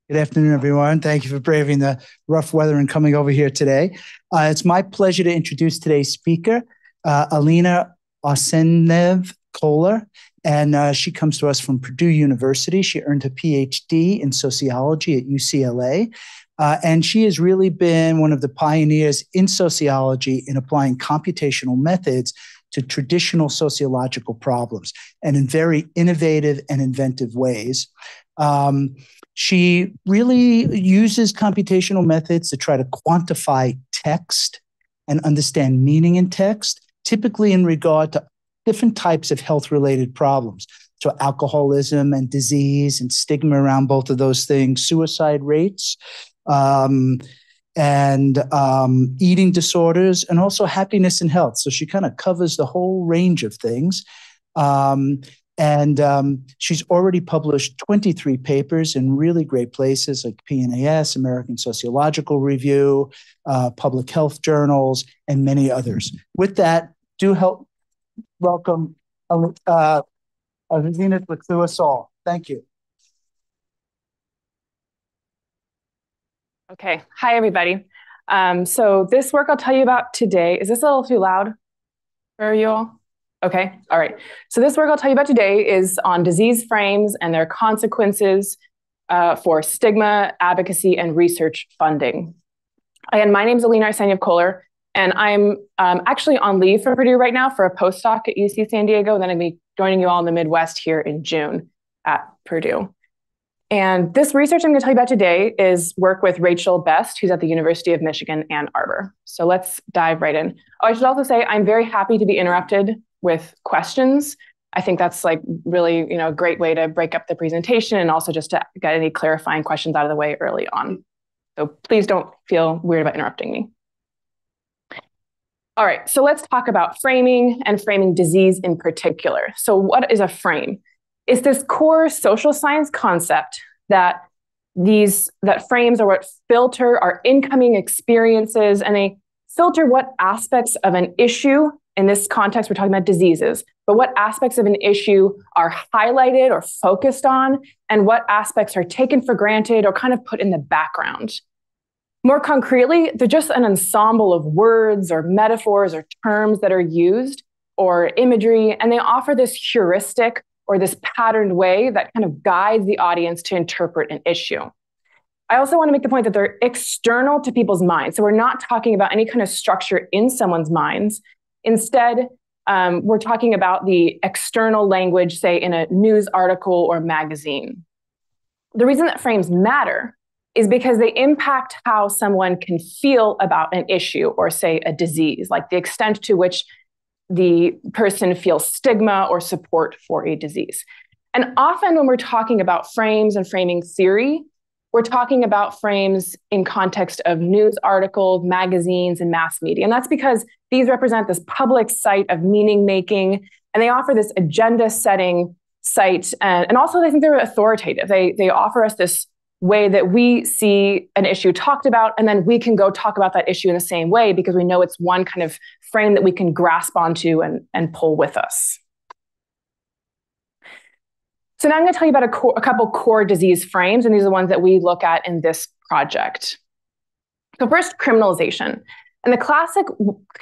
Good afternoon, everyone. Thank you for braving the rough weather and coming over here today. It's my pleasure to introduce today's speaker, Alina Arseniev-Koehler, and she comes to us from Purdue University. She earned a PhD in sociology at UCLA, and she has really been one of the pioneers in sociology in applying computational methods to traditional sociological problems, and in very innovative and inventive ways. She really uses computational methods to try to quantify text and understand meaning in text, typically in regard to different types of health-related problems. So alcoholism and disease and stigma around both of those things, suicide rates, and eating disorders, and also happiness and health. So she kind of covers the whole range of things. She's already published 23 papers in really great places like PNAS, American Sociological Review, public health journals, and many others. With that, do help welcome Alina with us all. Thank you. Okay, hi everybody. So this work I'll tell you about today, is this a little too loud for you all? Okay, all right. So this work I'll tell you about today is on disease frames and their consequences for stigma, advocacy, and research funding. And my name is Alina Arseniev-Koehler, and I'm actually on leave from Purdue right now for a postdoc at UC San Diego, and then I'll be joining you all in the Midwest here in June at Purdue. And this research I'm going to tell you about today is work with Rachel Best, who's at the University of Michigan, Ann Arbor. So let's dive right in. Oh, I should also say I'm very happy to be interrupted with questions. I think that's like really, a great way to break up the presentation and also just to get any clarifying questions out of the way early on. So please don't feel weird about interrupting me. All right, so let's talk about framing and framing disease in particular. So what is a frame? It's this core social science concept that frames are what filter our incoming experiences, and they filter what aspects of an issue. In this context, we're talking about diseases, but what aspects of an issue are highlighted or focused on, and what aspects are taken for granted or kind of put in the background. More concretely, they're just an ensemble of words or metaphors or terms that are used, or imagery, and they offer this heuristic or this patterned way that kind of guides the audience to interpret an issue. I also want to make the point that they're external to people's minds. So we're not talking about any kind of structure in someone's minds. Instead, we're talking about the external language, say in a news article or magazine. The reason that frames matter is because they impact how someone can feel about an issue or, say, a disease, like the extent to which the person feels stigma or support for a disease. And often when we're talking about frames and framing theory, we're talking about frames in context of news articles, magazines, and mass media. And that's because these represent this public site of meaning making, and they offer this agenda setting site. And also I think they're authoritative. They offer us this way that we see an issue talked about, and then we can go talk about that issue in the same way because we know it's one kind of frame that we can grasp onto and pull with us. So now I'm going to tell you about a couple core disease frames, and these are the ones that we look at in this project. So first, criminalization. And the classic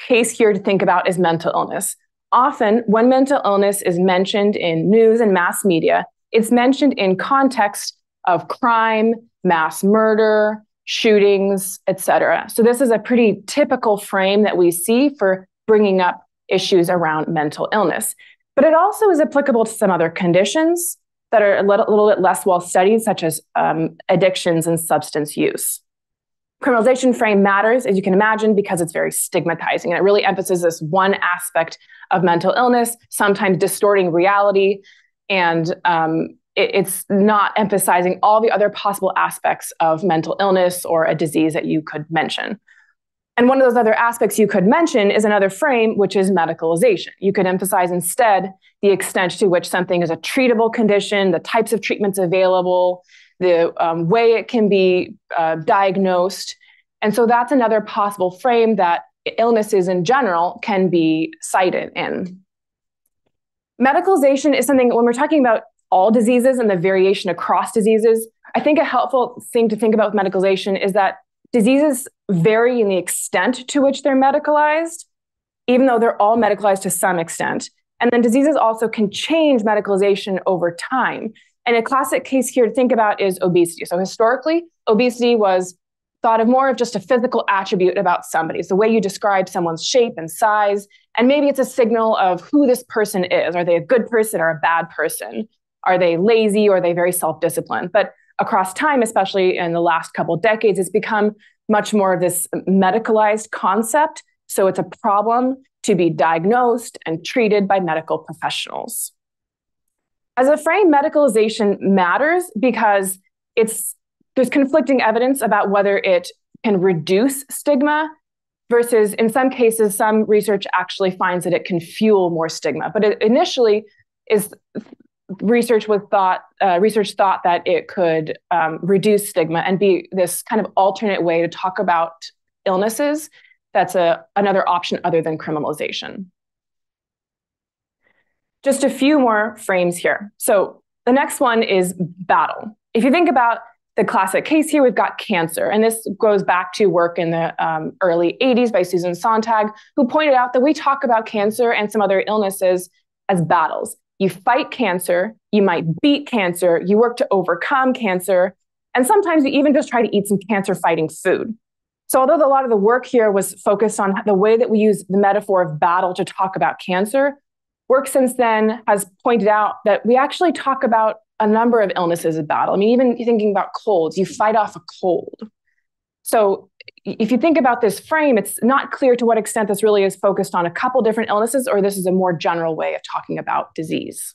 case here to think about is mental illness. Often, when mental illness is mentioned in news and mass media, it's mentioned in context of crime, mass murder, shootings, etc. So this is a pretty typical frame that we see for bringing up issues around mental illness. But it also is applicable to some other conditions that are a little bit less well studied, such as addictions and substance use. Criminalization frame matters, as you can imagine, because it's very stigmatizing, and it really emphasizes this one aspect of mental illness, sometimes distorting reality, and it's not emphasizing all the other possible aspects of mental illness or a disease that you could mention. And one of those other aspects you could mention is another frame, which is medicalization. You could emphasize instead the extent to which something is a treatable condition, the types of treatments available, the way it can be diagnosed. And so that's another possible frame that illnesses in general can be cited in. Medicalization is something, when we're talking about all diseases and the variation across diseases, I think a helpful thing to think about with medicalization is that diseases vary in the extent to which they're medicalized, even though they're all medicalized to some extent. And then diseases also can change medicalization over time. And a classic case here to think about is obesity. So historically, obesity was thought of more of just a physical attribute about somebody. It's the way you describe someone's shape and size. And maybe it's a signal of who this person is. Are they a good person or a bad person? Are they lazy or are they very self-disciplined? But across time, especially in the last couple of decades, it's become much more of this medicalized concept. So it's a problem to be diagnosed and treated by medical professionals. As a frame, medicalization matters because there's conflicting evidence about whether it can reduce stigma versus, in some cases, some research actually finds that it can fuel more stigma. But it initially research thought that it could reduce stigma and be this kind of alternate way to talk about illnesses. That's another option other than criminalization. Just a few more frames here. So the next one is battle. If you think about the classic case here, we've got cancer. And this goes back to work in the early 80s by Susan Sontag, who pointed out that we talk about cancer and some other illnesses as battles. You fight cancer, you might beat cancer, you work to overcome cancer, and sometimes you even just try to eat some cancer-fighting food. So although a lot of the work here was focused on the way that we use the metaphor of battle to talk about cancer, work since then has pointed out that we actually talk about a number of illnesses as battle. I mean, even thinking about colds, you fight off a cold. So if you think about this frame, it's not clear to what extent this really is focused on a couple different illnesses, or this is a more general way of talking about disease.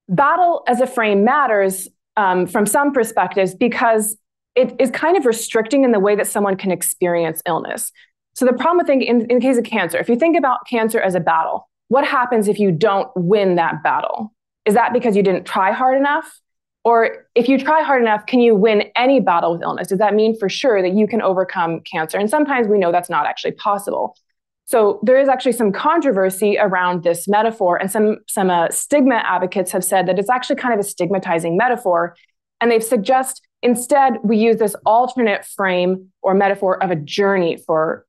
Battle as a frame matters from some perspectives because it is kind of restricting in the way that someone can experience illness. So the problem with in the case of cancer, if you think about cancer as a battle, what happens if you don't win that battle? Is that because you didn't try hard enough? Or if you try hard enough, can you win any battle with illness? Does that mean for sure that you can overcome cancer? And sometimes we know that's not actually possible. So there is actually some controversy around this metaphor, and some stigma advocates have said that it's actually kind of a stigmatizing metaphor. And they've suggested instead we use this alternate frame or metaphor of a journey for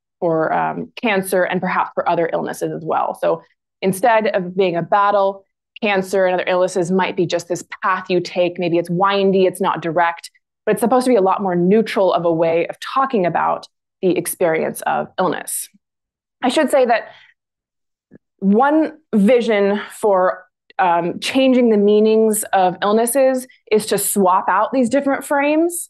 cancer and perhaps for other illnesses as well. So instead of being a battle, cancer and other illnesses might be just this path you take. Maybe it's windy, it's not direct, but it's supposed to be a lot more neutral of a way of talking about the experience of illness. I should say that one vision for changing the meanings of illnesses is to swap out these different frames.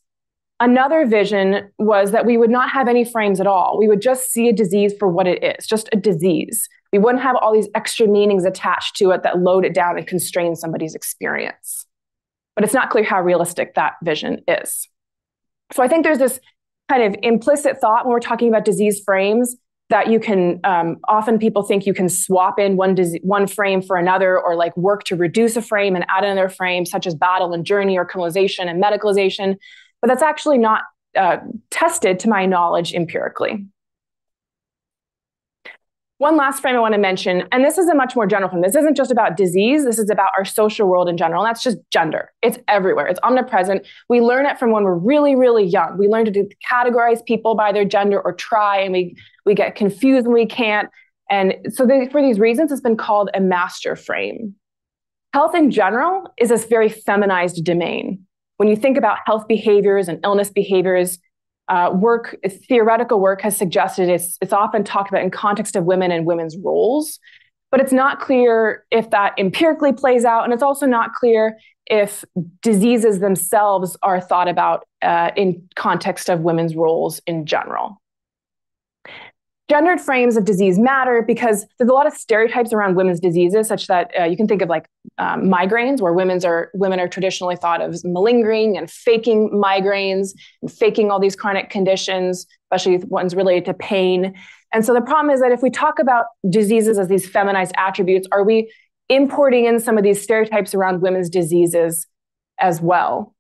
Another vision was that we would not have any frames at all. We would just see a disease for what it is, just a disease. We wouldn't have all these extra meanings attached to it that load it down and constrain somebody's experience. But it's not clear how realistic that vision is. So I think there's this kind of implicit thought when we're talking about disease frames that you can, often people think you can swap in one frame for another, or like work to reduce a frame and add another frame, such as battle and journey or criminalization and medicalization. But that's actually not tested, to my knowledge, empirically. One last frame I want to mention, and this is a much more general frame. This isn't just about disease. This is about our social world in general. And that's just gender. It's everywhere. It's omnipresent. We learn it from when we're really, really young. We learn to categorize people by their gender or try, and we get confused when we can't. And so for these reasons, it's been called a master frame. Health in general is this very feminized domain. When you think about health behaviors and illness behaviors, theoretical work has suggested it's often talked about in context of women and women's roles, but it's not clear if that empirically plays out, and it's also not clear if diseases themselves are thought about in context of women's roles in general. Gendered frames of disease matter because there's a lot of stereotypes around women's diseases, such that you can think of like migraines, where women are traditionally thought of as malingering and faking migraines and faking all these chronic conditions, especially ones related to pain. And so the problem is that if we talk about diseases as these feminized attributes, are we importing in some of these stereotypes around women's diseases as well?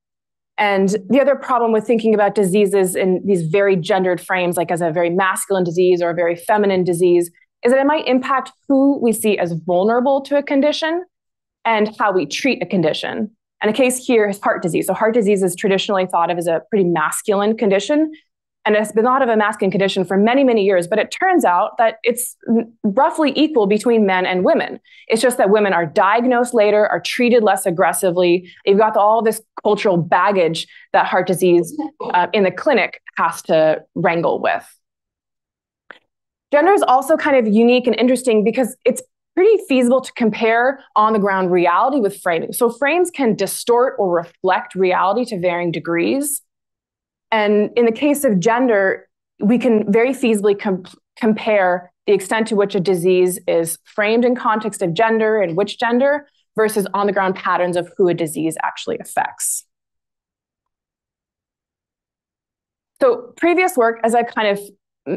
And the other problem with thinking about diseases in these very gendered frames, like as a very masculine disease or a very feminine disease, is that it might impact who we see as vulnerable to a condition and how we treat a condition. And a case here is heart disease. So heart disease is traditionally thought of as a pretty masculine condition. And it's been thought of a masculine condition for many, many years, but it turns out that it's roughly equal between men and women. It's just that women are diagnosed later, are treated less aggressively. You've got all this cultural baggage that heart disease in the clinic has to wrangle with. Gender is also kind of unique and interesting because it's pretty feasible to compare on-the-ground reality with framing. So frames can distort or reflect reality to varying degrees. And in the case of gender, we can very feasibly compare the extent to which a disease is framed in context of gender and which gender versus on-the-ground patterns of who a disease actually affects. So previous work, as I've kind of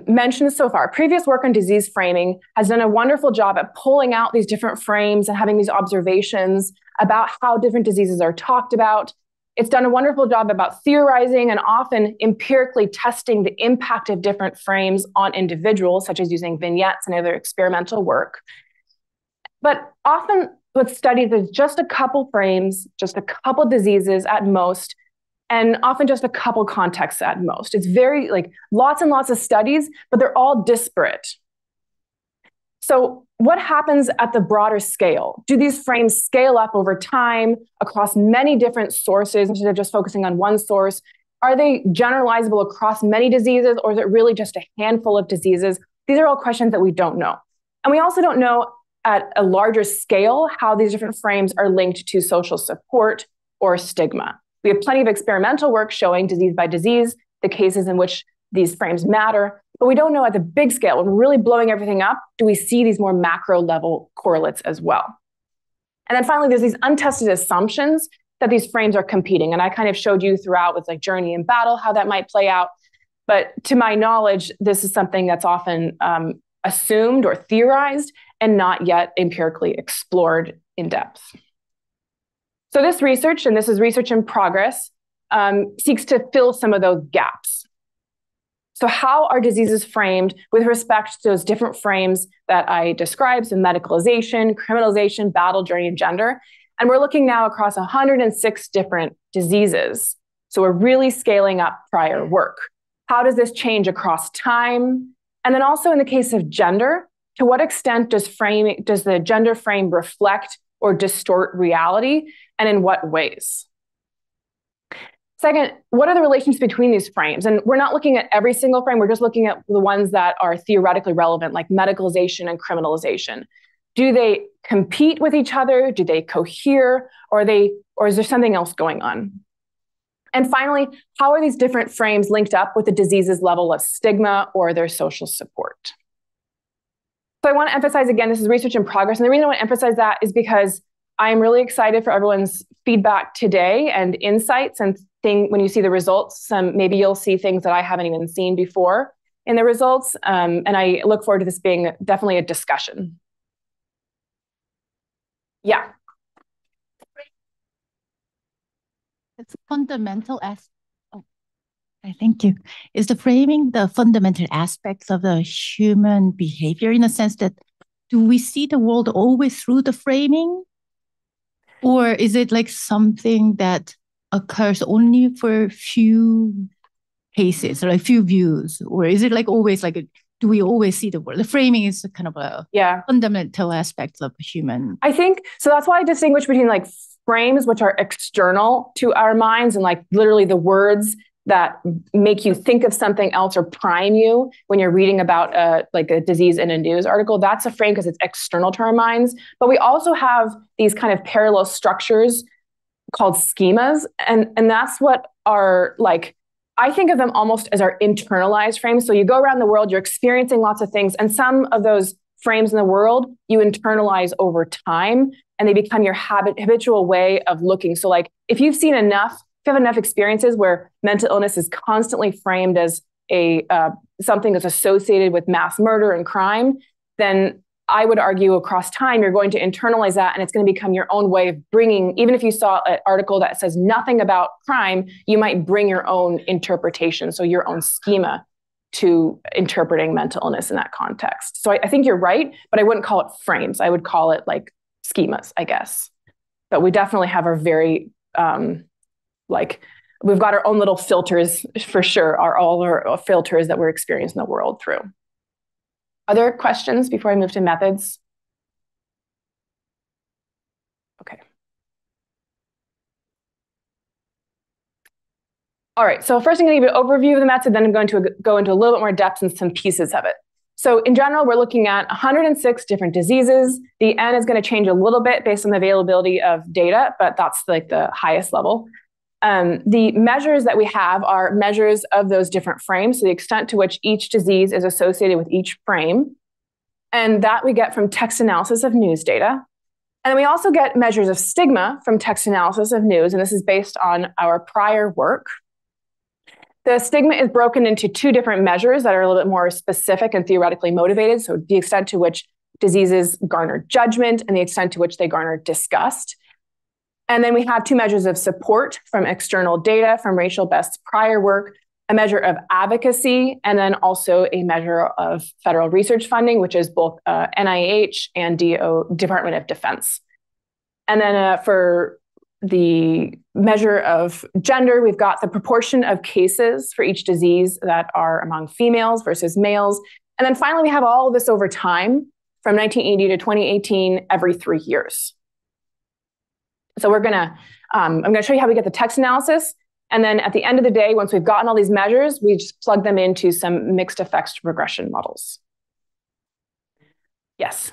mentioned so far, previous work on disease framing has done a wonderful job at pulling out these different frames and having these observations about how different diseases are talked about. It's done a wonderful job about theorizing and often empirically testing the impact of different frames on individuals, such as using vignettes and other experimental work. But often what's studied is just a couple frames, just a couple diseases at most, and often just a couple contexts at most. It's very lots and lots of studies, but they're all disparate. So what happens at the broader scale? Do these frames scale up over time across many different sources instead of just focusing on one source? Are they generalizable across many diseases, or is it really just a handful of diseases? These are all questions that we don't know. And we also don't know at a larger scale how these different frames are linked to social support or stigma. We have plenty of experimental work showing disease by disease, the cases in which these frames matter, but we don't know at the big scale, when we're really blowing everything up, do we see these more macro level correlates as well? And then finally, there's these untested assumptions that these frames are competing. And I kind of showed you throughout with journey and battle, how that might play out. But to my knowledge, this is something that's often assumed or theorized and not yet empirically explored in depth. So this research, and this is research in progress, seeks to fill some of those gaps. So how are diseases framed with respect to those different frames that I described, so medicalization, criminalization, battle, journey, and gender? And we're looking now across 106 different diseases. So we're really scaling up prior work. How does this change across time? And then also in the case of gender, to what extent does the gender frame reflect or distort reality, and in what ways? Second, what are the relations between these frames? And we're not looking at every single frame, we're just looking at the ones that are theoretically relevant, like medicalization and criminalization. Do they compete with each other? Do they cohere? Or is there something else going on? And finally, how are these different frames linked up with the disease's level of stigma or their social support? So I want to emphasize again, this is research in progress. And the reason I want to emphasize that is because I'm really excited for everyone's feedback today and insights, and when you see the results, maybe you'll see things that I haven't even seen before in the results. And I look forward to this being definitely a discussion. Yeah. It's fundamental as thank you. Is the framing the fundamental aspects of the human behavior, in the sense that do we see the world always through the framing? Or is it like something that occurs only for few cases or like few views? Or is it like always do we always see the world? The framing is kind of a fundamental aspect of human. I think, so that's why I distinguish between frames, which are external to our minds, and literally the words that make you think of something else or prime you when you're reading about a disease in a news article. That's a frame because it's external to our minds. But we also have these kind of parallel structures called schemas. And that's what are I think of them almost as our internalized frames. So you go around the world, you're experiencing lots of things, and some of those frames in the world you internalize over time, and they become your habitual way of looking. So if you have enough experiences where mental illness is constantly framed as something that's associated with mass murder and crime, then I would argue across time, you're going to internalize that, and it's going to become your own way of bringing, even if you saw an article that says nothing about crime, you might bring your own interpretation, so your own schema to interpreting mental illness in that context. So I think you're right, but I wouldn't call it frames. I would call it schemas, I guess. But we definitely have our very like we've got our own little filters for sure, all our filters that we're experiencing the world through. Other questions before I move to methods? Okay. All right, so first I'm going to give you an overview of the method, then I'm going to go into a little bit more depth and some pieces of it. So in general, we're looking at 106 different diseases. The N is going to change a little bit based on the availability of data, but that's like the highest level. The measures that we have are measures of those different frames, so the extent to which each disease is associated with each frame. And that we get from text analysis of news data. And then we also get measures of stigma from text analysis of news, and this is based on our prior work. The stigma is broken into two different measures that are a little bit more specific and theoretically motivated. So the extent to which diseases garner judgment and the extent to which they garner disgust. And then we have two measures of support from external data from Rachel Best's prior work, a measure of advocacy, and then also a measure of federal research funding, which is both NIH and Department of Defense. And then for the measure of gender, we've got the proportion of cases for each disease that are among females versus males. And then finally, we have all of this over time from 1980 to 2018, every 3 years. So I'm gonna show you how we get the text analysis. And then at the end of the day, once we've gotten all these measures, we just plug them into some mixed effects regression models. Yes.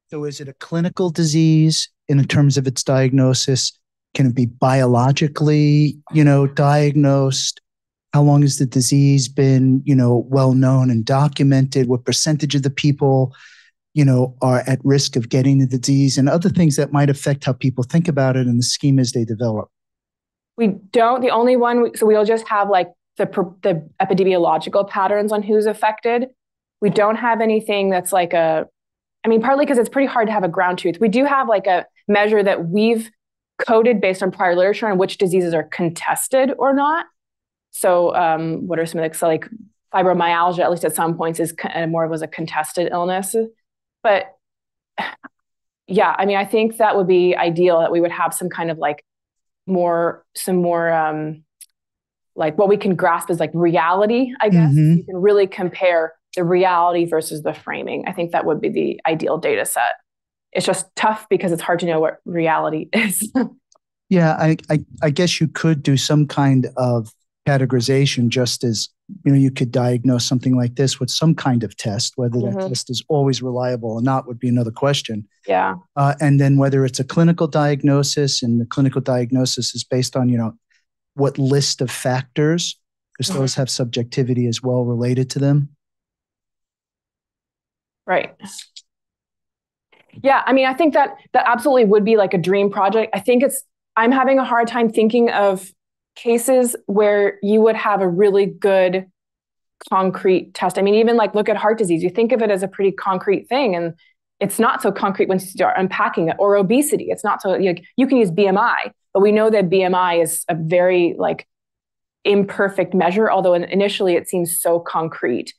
So is it a clinical disease in terms of its diagnosis? Can it be biologically, diagnosed? How long has the disease been, well known and documented? What percentage of the people, are at risk of getting the disease, and other things that might affect how people think about it and the schemas they develop? We don't. The only one, so we'll just have like the epidemiological patterns on who's affected. We don't have anything that's like partly because it's pretty hard to have a ground truth. We do have like a measure that we've coded based on prior literature on which diseases are contested or not. So what are some of the, so like fibromyalgia, at least at some points, is more was a contested illness. But yeah, I think that would be ideal, that we would have some kind of like some more like what we can grasp as like reality, I guess. Mm-hmm. You can really compare the reality versus the framing. I think that would be the ideal data set. It's just tough because it's hard to know what reality is. Yeah, I guess you could do some kind of categorization, just as you could diagnose something like this with some kind of test. Whether mm-hmm. that test is always reliable or not would be another question. Yeah. And then whether it's a clinical diagnosis, and the clinical diagnosis is based on what list of factors, because mm-hmm. those have subjectivity as well related to them. Right. Yeah, I think that absolutely would be like a dream project. I'm having a hard time thinking of cases where you would have a really good concrete test. Even like look at heart disease. You think of it as a pretty concrete thing, and it's not so concrete when you start unpacking it. Or obesity. It's not so, you can use BMI, but we know that BMI is a very like imperfect measure, although initially it seems so concrete.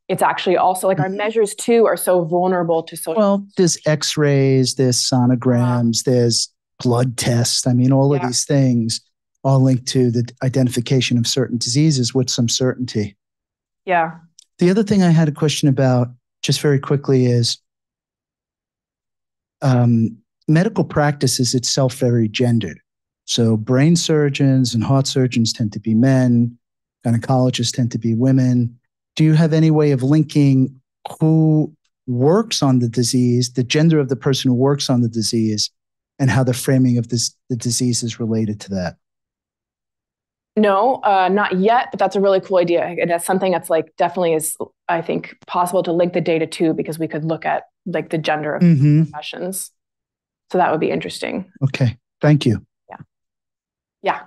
It's actually also like our measures too are so vulnerable to social. Well, there's x-rays, there's sonograms, there's blood tests. All of these things all linked to the identification of certain diseases with some certainty. Yeah. The other thing I had a question about, just very quickly, is medical practice is itself very gendered. So brain surgeons and heart surgeons tend to be men, gynecologists tend to be women. Do you have any way of linking who works on the disease, the gender of the person who works on the disease, and how the framing of the disease is related to that? No, not yet, but that's a really cool idea. And that's something that's like definitely is, I think, possible to link the data to, because we could look at like the gender of mm-hmm. professions. So that would be interesting. Okay, thank you. Yeah. Yeah.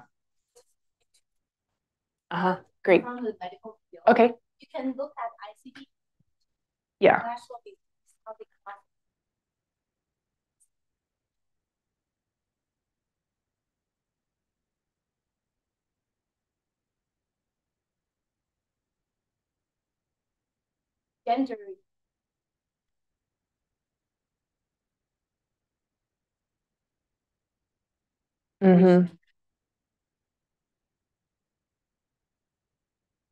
Uh-huh, great. From the medical field, okay. You can look at ICD. Yeah. gender. Mm-hmm.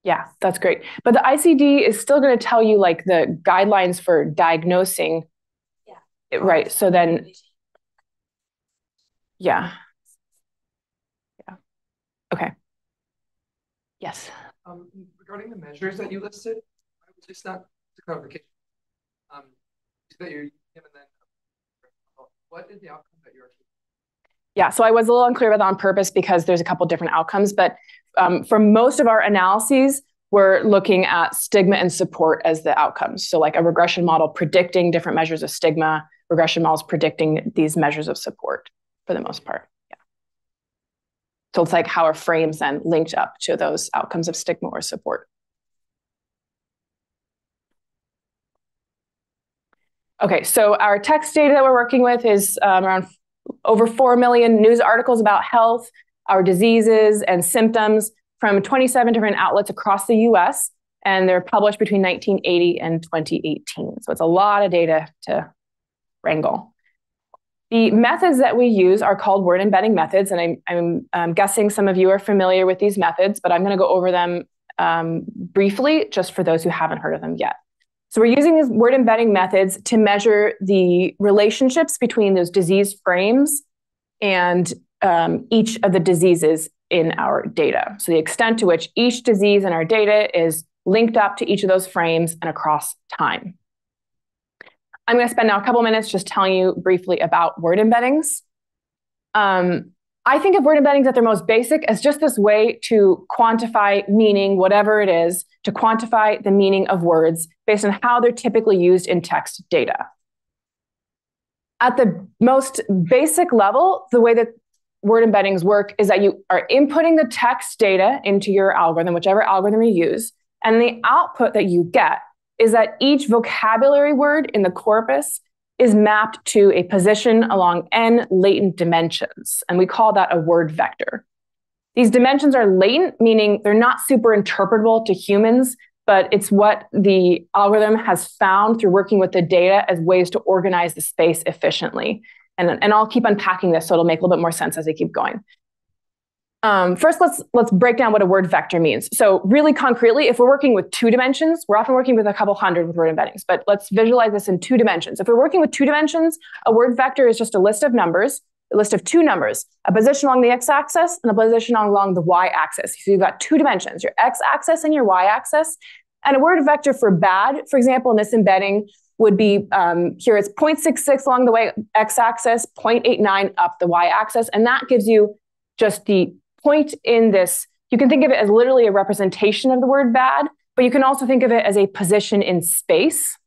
Yeah, that's great. But the ICD is still going to tell you like the guidelines for diagnosing. Yeah. Right. So then, yeah. Yeah. Okay. Yes. Regarding the measures that you listed, just not to clarification. That you're given then, what is the outcome that you're? Yeah, so I was a little unclear about that on purpose because there's a couple different outcomes, but for most of our analyses, we're looking at stigma and support as the outcomes. So like a regression model predicting different measures of stigma, regression models predicting these measures of support for the most part. Yeah. So it's like how are frames then linked up to those outcomes of stigma or support. Okay, so our text data that we're working with is around over 4 million news articles about health, our diseases and symptoms from 27 different outlets across the US, and they're published between 1980 and 2018. So it's a lot of data to wrangle. The methods that we use are called word embedding methods, and I'm guessing some of you are familiar with these methods, but I'm going to go over them briefly just for those who haven't heard of them yet. So we're using these word embedding methods to measure the relationships between those disease frames and each of the diseases in our data. So the extent to which each disease in our data is linked up to each of those frames and across time. I'm going to spend now a couple minutes just telling you briefly about word embeddings. I think of word embeddings at their most basic as just this way to quantify meaning, whatever it is, to quantify the meaning of words based on how they're typically used in text data. At the most basic level, the way that word embeddings work is that you are inputting the text data into your algorithm, whichever algorithm you use, and the output that you get is that each vocabulary word in the corpus is mapped to a position along n latent dimensions, and we call that a word vector. These dimensions are latent, meaning they're not super interpretable to humans, but it's what the algorithm has found through working with the data as ways to organize the space efficiently. And I'll keep unpacking this so it'll make a little bit more sense as I keep going. First, let's break down what a word vector means. So really concretely, if we're working with 2 dimensions, we're often working with a couple hundred with word embeddings, but let's visualize this in 2 dimensions. If we're working with 2 dimensions, a word vector is just a list of numbers, a list of 2 numbers, a position along the x-axis and a position along the y-axis. So you've got 2 dimensions, your x-axis and your y-axis. And a word vector for bad, for example, in this embedding would be, here it's 0.66 along the x-axis, 0.89 up the y-axis, and that gives you just the point in this. You can think of it as literally a representation of the word bad, but you can also think of it as a position in space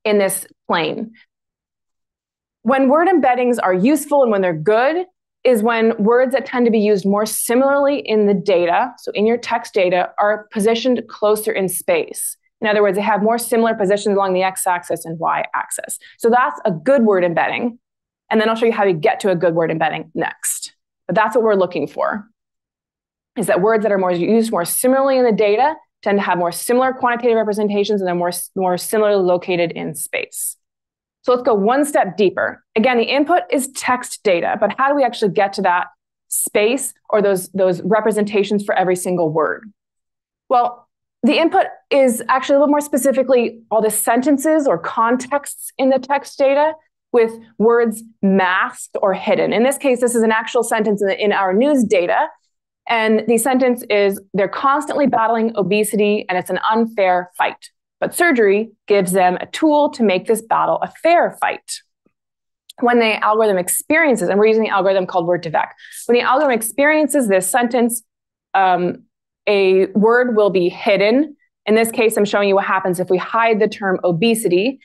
in this plane. When word embeddings are useful and when they're good is when words that tend to be used more similarly in the data, so in your text data, are positioned closer in space. In other words, they have more similar positions along the x-axis and y-axis. So that's a good word embedding. And then I'll show you how you get to a good word embedding next. But that's what we're looking for, is that words that are used more similarly in the data tend to have more similar quantitative representations and they're more similarly located in space. So let's go one step deeper. Again, the input is text data, but how do we actually get to that space or those representations for every single word? Well, the input is actually a little more specifically all the sentences or contexts in the text data with words masked or hidden. In this case, this is an actual sentence in our news data. And the sentence is, they're constantly battling obesity and it's an unfair fight. But surgery gives them a tool to make this battle a fair fight. When the algorithm experiences, and we're using the algorithm called word2vec, when the algorithm experiences this sentence, a word will be hidden. In this case, I'm showing you what happens if we hide the term obesity.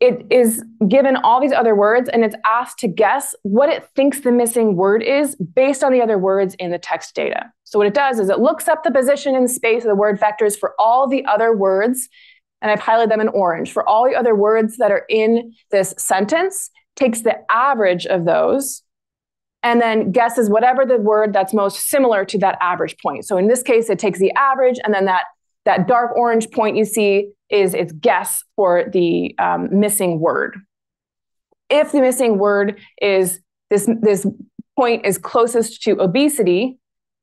It is given all these other words and it's asked to guess what it thinks the missing word is based on the other words in the text data. So what it does is it looks up the position in space of the word vectors for all the other words, and I've highlighted them in orange, for all the other words that are in this sentence, takes the average of those, and then guesses whatever the word that's most similar to that average point. So in this case, it takes the average, and then that dark orange point you see is its guess for the missing word. If the missing word is this point is closest to obesity,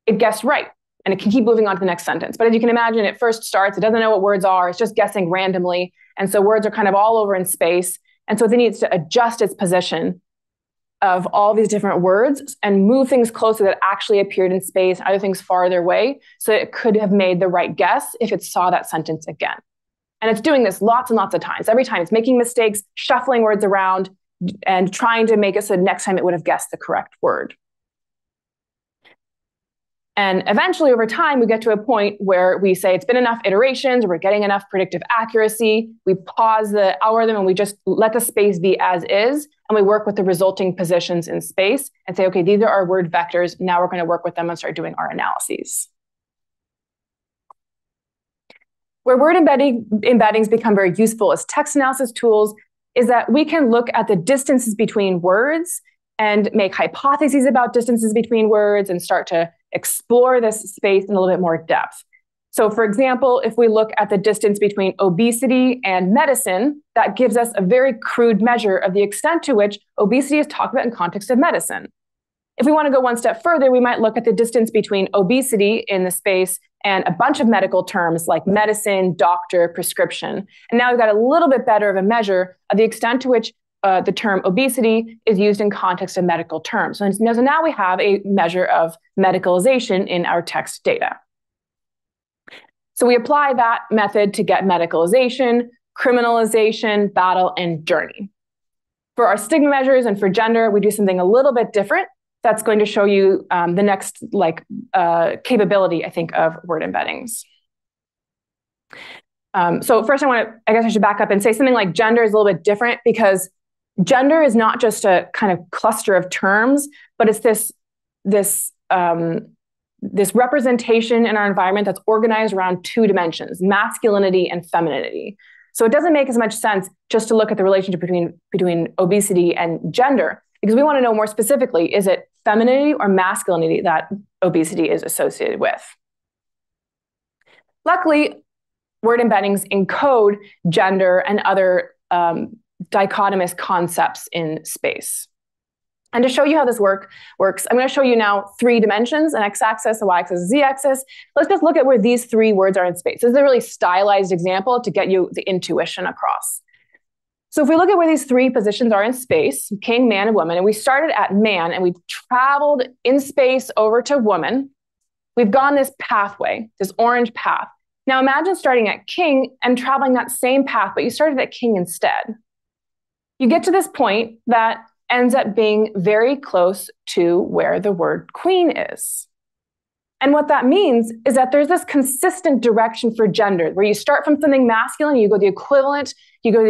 it guessed right, and it can keep moving on to the next sentence. But as you can imagine, it first starts, it doesn't know what words are, it's just guessing randomly, and so words are kind of all over in space, and so it needs to adjust its position of all these different words and move things closer that actually appeared in space, other things farther away, so that it could have made the right guess if it saw that sentence again. And it's doing this lots and lots of times. Every time it's making mistakes, shuffling words around, and trying to make it so next time it would have guessed the correct word. And eventually, over time, we get to a point where we say it's been enough iterations, we're getting enough predictive accuracy, we pause the algorithm and we just let the space be as is, and we work with the resulting positions in space and say, okay, these are our word vectors, now we're going to work with them and start doing our analyses. Where word embeddings become very useful as text analysis tools is that we can look at the distances between words and make hypotheses about distances between words and start to explore this space in a little bit more depth. So for example, if we look at the distance between obesity and medicine, that gives us a very crude measure of the extent to which obesity is talked about in context of medicine. If we want to go one step further, we might look at the distance between obesity in the space and a bunch of medical terms like medicine, doctor, prescription. And now we've got a little bit better of a measure of the extent to which the term obesity is used in context of medical terms. So now we have a measure of medicalization in our text data. So we apply that method to get medicalization, criminalization, battle, and journey. For our stigma measures and for gender, we do something a little bit different. That's going to show you the next capability, I think, of word embeddings. So first I guess I should back up and say something like gender is a little bit different because gender is not just a kind of cluster of terms, but it's this representation in our environment that's organized around two dimensions, masculinity and femininity. So it doesn't make as much sense just to look at the relationship between obesity and gender, because we want to know more specifically, is it femininity or masculinity that obesity is associated with? Luckily, word embeddings encode gender and other dichotomous concepts in space. And to show you how this works, I'm going to show you now 3 dimensions, an x-axis, a y-axis, a z-axis. Let's just look at where these 3 words are in space. This is a really stylized example to get you the intuition across. So if we look at where these 3 positions are in space, king, man, and woman, and we started at man and we traveled in space over to woman, we've gone this pathway, this orange path. Now imagine starting at king and traveling that same path, but you started at king instead. You get to this point that ends up being very close to where the word queen is. And what that means is that there's this consistent direction for gender, where you start from something masculine, you go to the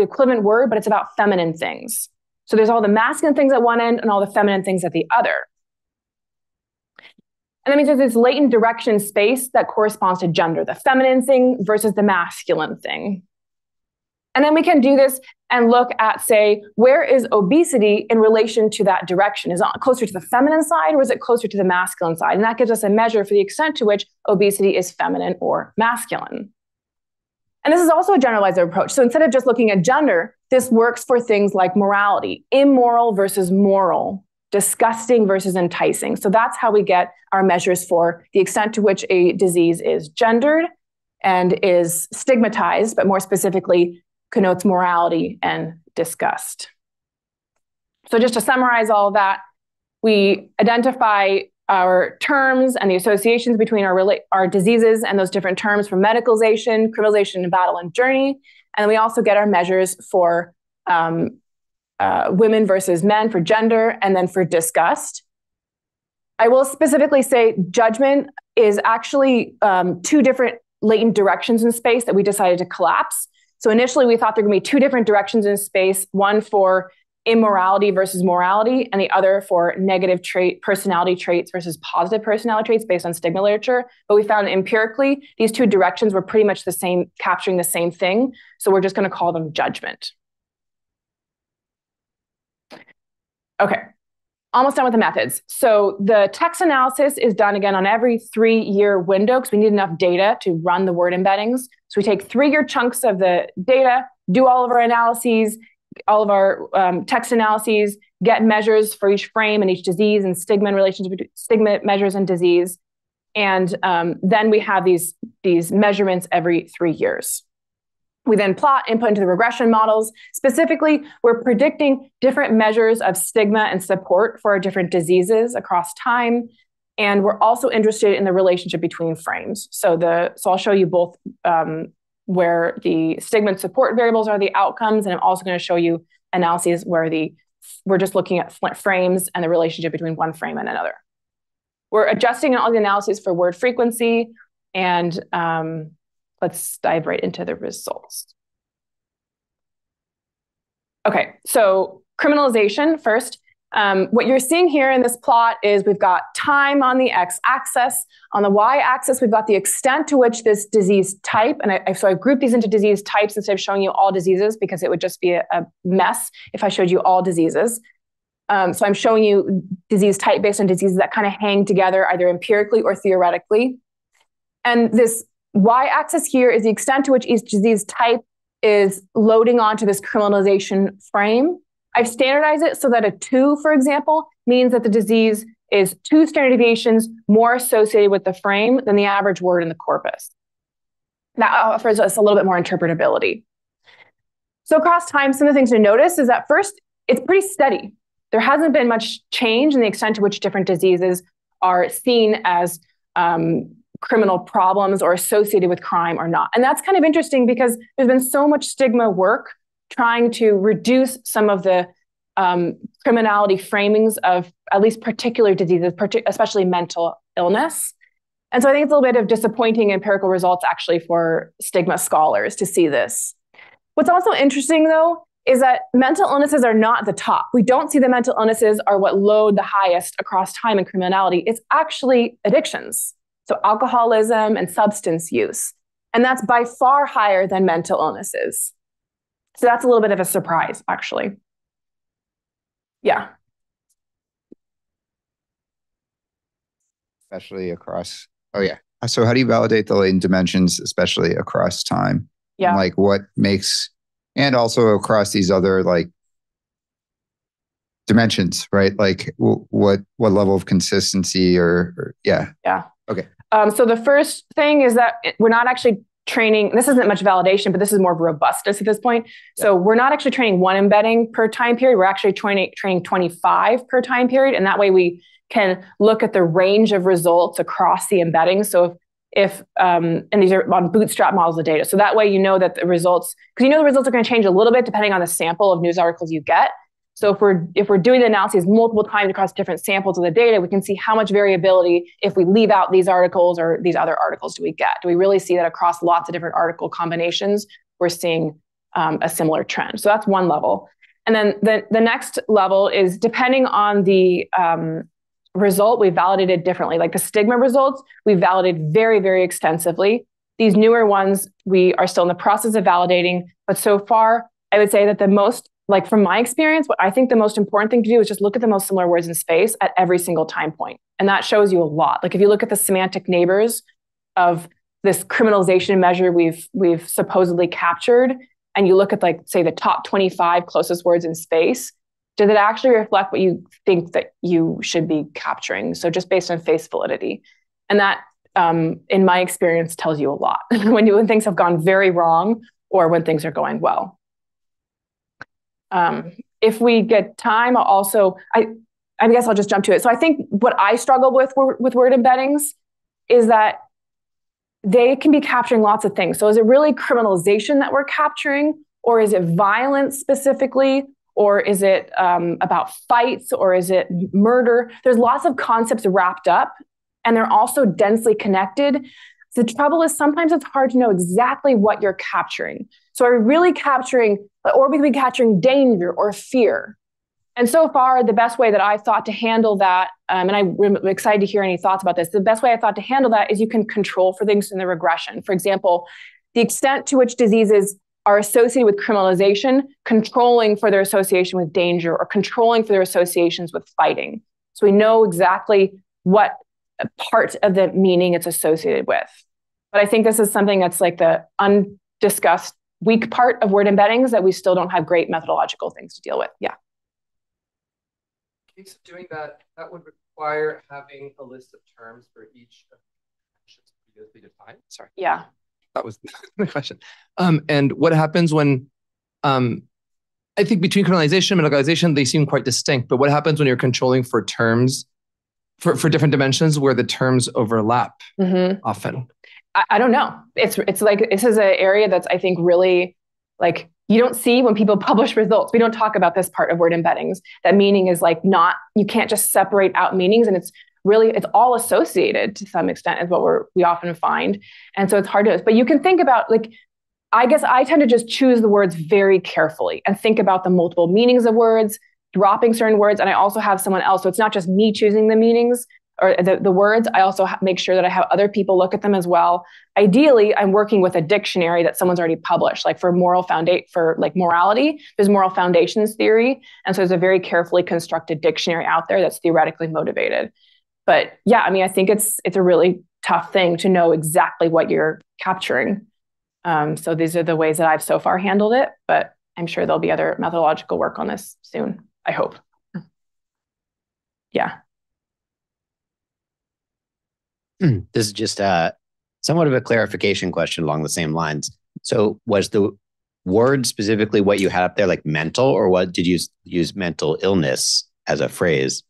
equivalent word, but it's about feminine things. So there's all the masculine things at one end and all the feminine things at the other. And that means there's this latent direction space that corresponds to gender, the feminine thing versus the masculine thing. And then we can do this and look at, say, where is obesity in relation to that direction? Is it closer to the feminine side or is it closer to the masculine side? And that gives us a measure for the extent to which obesity is feminine or masculine. And this is also a generalized approach. So instead of just looking at gender, this works for things like morality, immoral versus moral, disgusting versus enticing. So that's how we get our measures for the extent to which a disease is gendered and is stigmatized, but more specifically, connotes morality and disgust. So just to summarize all of that, we identify our terms and the associations between our diseases and those different terms for medicalization, criminalization, and battle and journey. And then we also get our measures for women versus men for gender, and then for disgust. I will specifically say judgment is actually 2 different latent directions in space that we decided to collapse. So initially we thought there were going to be 2 different directions in space, one for immorality versus morality, and the other for negative personality traits versus positive personality traits based on stigma literature. But we found empirically, these 2 directions were pretty much the same, capturing the same thing. So we're just going to call them judgment. Okay. Almost done with the methods. So the text analysis is done again on every 3-year window because we need enough data to run the word embeddings. So we take 3-year chunks of the data, do all of our analyses, all of our text analyses, get measures for each frame and each disease and stigma in relation to stigma measures and disease. And then we have these measurements every 3 years. We then plot input into the regression models. Specifically, we're predicting different measures of stigma and support for our different diseases across time. And we're also interested in the relationship between frames. So I'll show you both where the stigma and support variables are the outcomes. And I'm also going to show you analyses where we're just looking at frames and the relationship between one frame and another. We're adjusting all the analyses for word frequency, and let's dive right into the results. Okay, so criminalization first. What you're seeing here in this plot is we've got time on the x-axis. On the y-axis, we've got the extent to which this disease type, and so I grouped these into disease types instead of showing you all diseases because it would just be a mess if I showed you all diseases. So I'm showing you disease type based on diseases that kind of hang together either empirically or theoretically. And this y-axis here is the extent to which each disease type is loading onto this criminalization frame. I've standardized it so that a 2, for example, means that the disease is 2 standard deviations more associated with the frame than the average word in the corpus. That offers us a little bit more interpretability. So across time, some of the things to notice is that first, it's pretty steady. There hasn't been much change in the extent to which different diseases are seen as criminal problems or associated with crime or not. And that's kind of interesting because there's been so much stigma work trying to reduce some of the criminality framings of at least particular diseases, especially mental illness. And so I think it's a little bit of disappointing empirical results actually for stigma scholars to see this. What's also interesting though, is that mental illnesses are not the top. We don't see the mental illnesses are what load the highest across time in criminality. It's actually addictions. So alcoholism and substance use. And that's by far higher than mental illnesses. So that's a little bit of a surprise, actually. Yeah. Especially across, oh yeah. So how do you validate the latent dimensions, especially across time? Yeah. And like what makes, and also across these other like dimensions, right? Like what level of consistency or yeah. Yeah. Okay. So the first thing is that we're not actually training, this isn't much validation, but this is more robustness at this point. Yeah. So we're not actually training 1 embedding per time period. We're actually training 25 per time period. And that way we can look at the range of results across the embeddings. So and these are on bootstrap models of data. So that way you know that the results, because you know the results are going to change a little bit depending on the sample of news articles you get. So if we're doing the analyses multiple times across different samples of the data, we can see how much variability, if we leave out these articles or these other articles, do we get? Do we really see that across lots of different article combinations, we're seeing a similar trend? So that's one level. And then the next level is depending on the result, we validated differently. Like the stigma results, we validated very, very extensively. These newer ones, we are still in the process of validating. But so far, I would say that the most, like from my experience, what I think the most important thing to do is just look at the most similar words in space at every single time point. And that shows you a lot. Like if you look at the semantic neighbors of this criminalization measure we've supposedly captured, and you look at like, say, the top 25 closest words in space, does it actually reflect what you think that you should be capturing? So just based on face validity. And that, in my experience, tells you a lot when things have gone very wrong or when things are going well. If we get time, I guess I'll just jump to it. So I think what I struggle with word embeddings is that they can be capturing lots of things. So is it really criminalization that we're capturing, or is it violence specifically, or is it about fights, or is it murder? There's lots of concepts wrapped up, and they're also densely connected. The trouble is sometimes it's hard to know exactly what you're capturing. So are we really capturing, or we could be capturing danger or fear? And so far, the best way that I thought to handle that, and I'm excited to hear any thoughts about this, the best way I thought to handle that is you can control for things in the regression. For example, the extent to which diseases are associated with criminalization, controlling for their association with danger, or controlling for their associations with fighting. So we know exactly what part of the meaning it's associated with. But I think this is something that's like the undiscussed weak part of word embeddings that we still don't have great methodological things to deal with. Yeah. In case of doing that, that would require having a list of terms for each of the actions previously defined. Sorry. Yeah. That was the question. And what happens when, I think between criminalization and medicalization, they seem quite distinct, but what happens when you're controlling for terms, for different dimensions where the terms overlap often? I don't know. It's like, this is an area that's, I think, really like, you don't see when people publish results. We don't talk about this part of word embeddings. That meaning is like not, you can't just separate out meanings, and it's all associated to some extent is what we often find. And so it's hard to, but you can think about, like, I guess I tend to just choose the words very carefully and think about the multiple meanings of words, dropping certain words. And I also have someone else. So it's not just me choosing the meanings or the words. I also make sure that I have other people look at them as well. Ideally, I'm working with a dictionary that someone's already published, like for morality, there's moral foundations theory. And so there's a very carefully constructed dictionary out there that's theoretically motivated. But yeah, I mean, I think it's a really tough thing to know exactly what you're capturing. So these are the ways that I've so far handled it, but I'm sure there'll be other methodological work on this soon, I hope. Yeah. This is just somewhat of a clarification question along the same lines. So was the word specifically what you had up there, like mental, or what did you use mental illness as a phrase?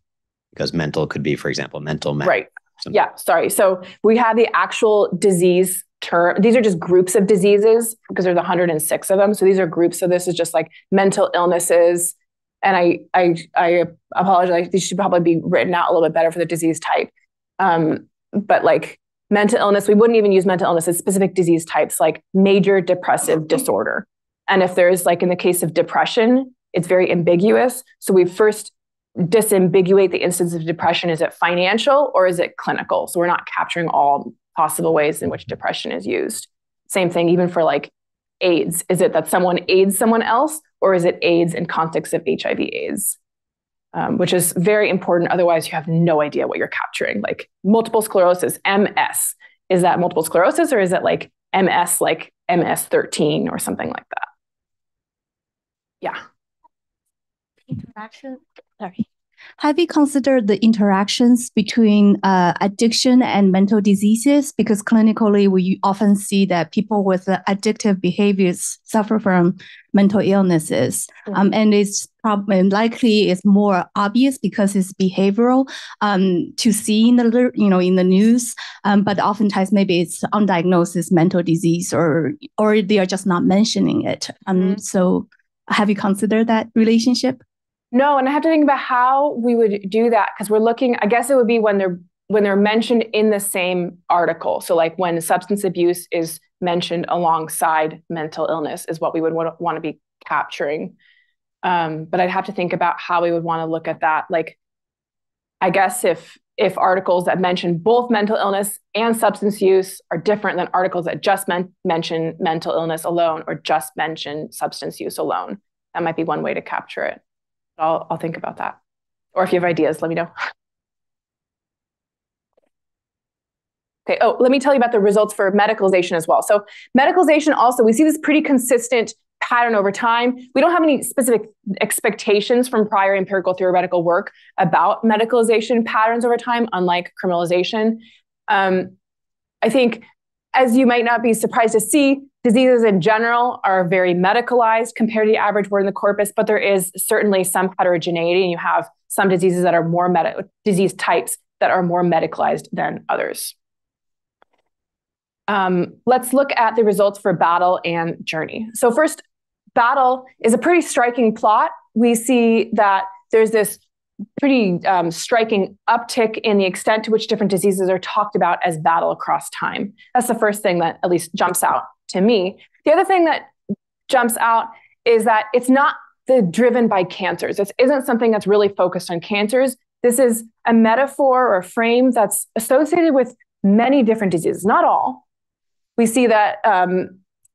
Because mental could be, for example, mental. Right. Yeah. Sorry. So we have the actual disease term. These are just groups of diseases because there's 106 of them. So these are groups. So this is just like mental illnesses. And I apologize. These should probably be written out a little bit better for the disease type. But like mental illness, we wouldn't even use mental illness as specific disease types like major depressive disorder. And if there's, like in the case of depression, it's very ambiguous. So we first disambiguate the instance of depression. Is it financial or is it clinical? So we're not capturing all possible ways in which depression is used. Same thing, even for like AIDS. Is it that someone aids someone else, or is it AIDS in context of HIV AIDS? Which is very important. Otherwise, you have no idea what you're capturing. Like multiple sclerosis, MS. Is that multiple sclerosis, or is it like MS, like MS-13 or something like that? Yeah. Interaction. Sorry. Have you considered the interactions between addiction and mental diseases? Because clinically, we often see that people with addictive behaviors suffer from mental illnesses. And it's probably likely is more obvious because it's behavioral to see in the, in the news. But oftentimes maybe it's undiagnosed mental disease or they are just not mentioning it. So have you considered that relationship? No, and I have to think about how we would do that, because we're looking, I guess it would be when they're mentioned in the same article. So like when substance abuse is mentioned alongside mental illness is what we would want to be capturing. But I'd have to think about how we would want to look at that. Like, I guess if articles that mention both mental illness and substance use are different than articles that just mention mental illness alone or just mention substance use alone, that might be one way to capture it. I'll think about that. Or if you have ideas, let me know. Okay. Oh, let me tell you about the results for medicalization as well. So medicalization also, we see this pretty consistent pattern over time. We don't have any specific expectations from prior empirical theoretical work about medicalization patterns over time, unlike criminalization. I think, as you might not be surprised to see, diseases in general are very medicalized compared to the average word in the corpus, but there is certainly some heterogeneity, and you have some diseases that are more disease types that are more medicalized than others. Let's look at the results for battle and journey. So first, battle is a pretty striking plot. We see that there's this pretty striking uptick in the extent to which different diseases are talked about as battle across time. That's the first thing that at least jumps out to me. The other thing that jumps out is that it's not driven by cancers. This isn't something that's really focused on cancers. This is a metaphor or a frame that's associated with many different diseases, not all. We see that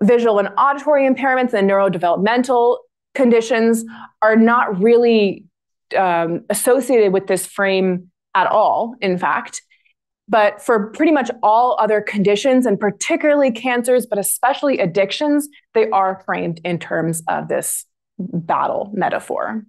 visual and auditory impairments and neurodevelopmental conditions are not really associated with this frame at all, in fact. But for pretty much all other conditions, and particularly cancers, but especially addictions, they are framed in terms of this battle metaphor.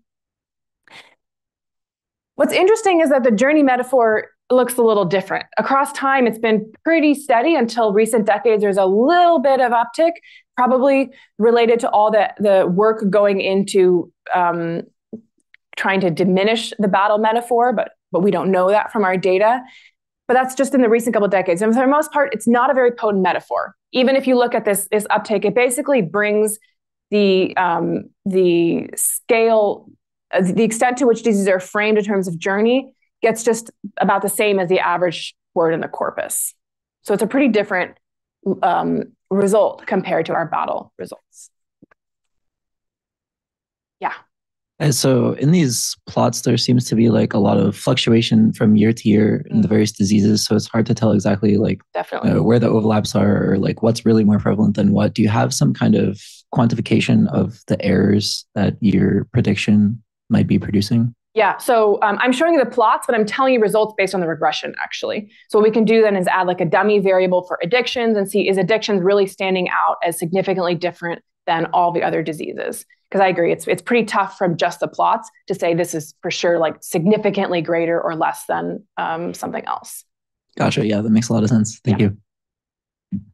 What's interesting is that the journey metaphor looks a little different. Across time, it's been pretty steady until recent decades. There's a little bit of uptick, probably related to all the work going into trying to diminish the battle metaphor, but we don't know that from our data. But that's just in the recent couple of decades. And for the most part, it's not a very potent metaphor. Even if you look at this uptake, it basically brings the scale, the extent to which diseases are framed in terms of journey gets just about the same as the average word in the corpus. So it's a pretty different result compared to our battle results. Yeah. And so in these plots, there seems to be like a lot of fluctuation from year to year in the various diseases. So it's hard to tell exactly like where the overlaps are or like what's really more prevalent than what. Do you have some kind of quantification of the errors that your prediction might be producing? Yeah, so I'm showing you the plots, but I'm telling you results based on the regression, actually. So what we can do then is add like a dummy variable for addictions and see, is addictions really standing out as significantly different than all the other diseases? Because I agree, it's pretty tough from just the plots to say this is for sure like significantly greater or less than something else. Gotcha, yeah, that makes a lot of sense. Thank you.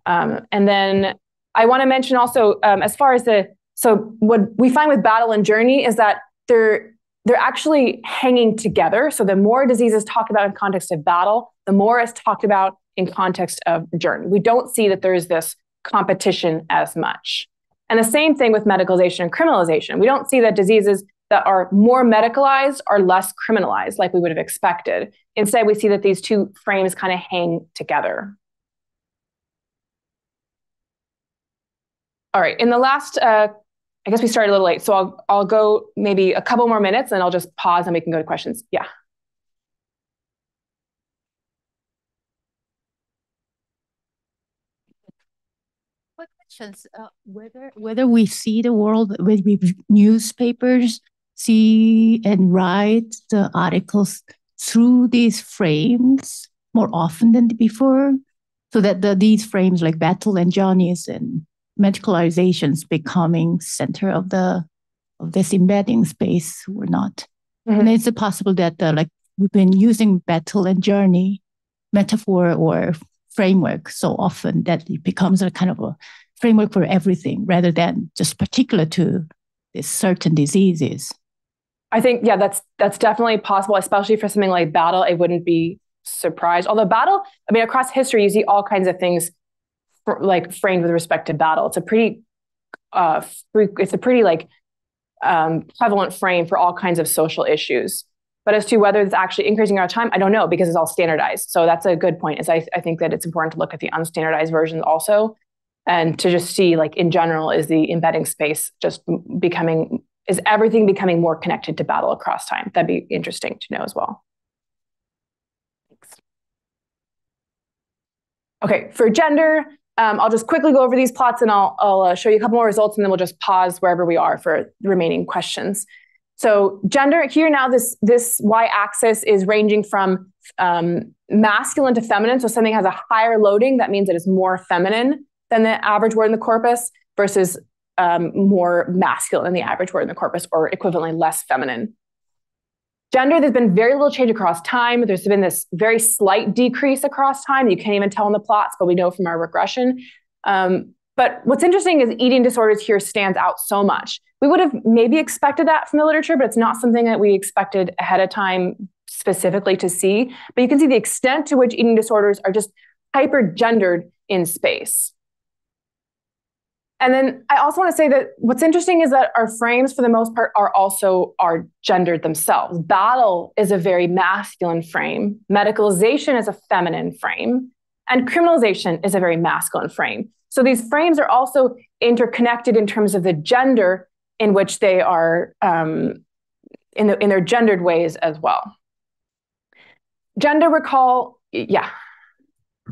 And then I want to mention also, as far as so what we find with battle and journey is that they're actually hanging together. So the more diseases talked about in context of battle, the more is talked about in context of journey. We don't see that there's this competition as much. And the same thing with medicalization and criminalization. We don't see that diseases that are more medicalized are less criminalized like we would have expected. Instead, we see that these two frames kind of hang together. All right, in the last, I guess we started a little late, so I'll go maybe a couple more minutes and I'll just pause and we can go to questions. Yeah. What questions? Whether we see the world with newspapers, see and write the articles through these frames more often than before, so that these frames like battle and journeys and medicalizations becoming center of this embedding space or not. Mm-hmm. And is it possible that like we've been using battle and journey metaphor or framework so often that it becomes a kind of a framework for everything rather than just particular to this certain diseases? I think, yeah, that's definitely possible, especially for something like battle. I wouldn't be surprised. Although battle, I mean, across history, you see all kinds of things like framed with respect to battle. It's a pretty, prevalent frame for all kinds of social issues. But as to whether it's actually increasing our time, I don't know because it's all standardized. So that's a good point. Is I think that it's important to look at the unstandardized versions also, and to just see, like in general, is the embedding space just is everything becoming more connected to battle across time? That'd be interesting to know as well. Thanks. Okay, for gender. I'll just quickly go over these plots and I'll show you a couple more results and then we'll just pause wherever we are for the remaining questions. So gender here now, this y-axis is ranging from masculine to feminine. So something has a higher loading, that means it is more feminine than the average word in the corpus versus more masculine than the average word in the corpus, or equivalently less feminine. Gender, there's been very little change across time. There's been this very slight decrease across time. You can't even tell in the plots, but we know from our regression. But what's interesting is eating disorders here stands out so much. We would have maybe expected that from the literature, but it's not something that we expected ahead of time specifically to see. But you can see the extent to which eating disorders are just hyper-gendered in space. And then I also want to say that what's interesting is that our frames, for the most part, are gendered themselves. Battle is a very masculine frame. Medicalization is a feminine frame. And criminalization is a very masculine frame. So these frames are also interconnected in terms of the gender in which they are in their gendered ways as well. Gender, recall, yeah.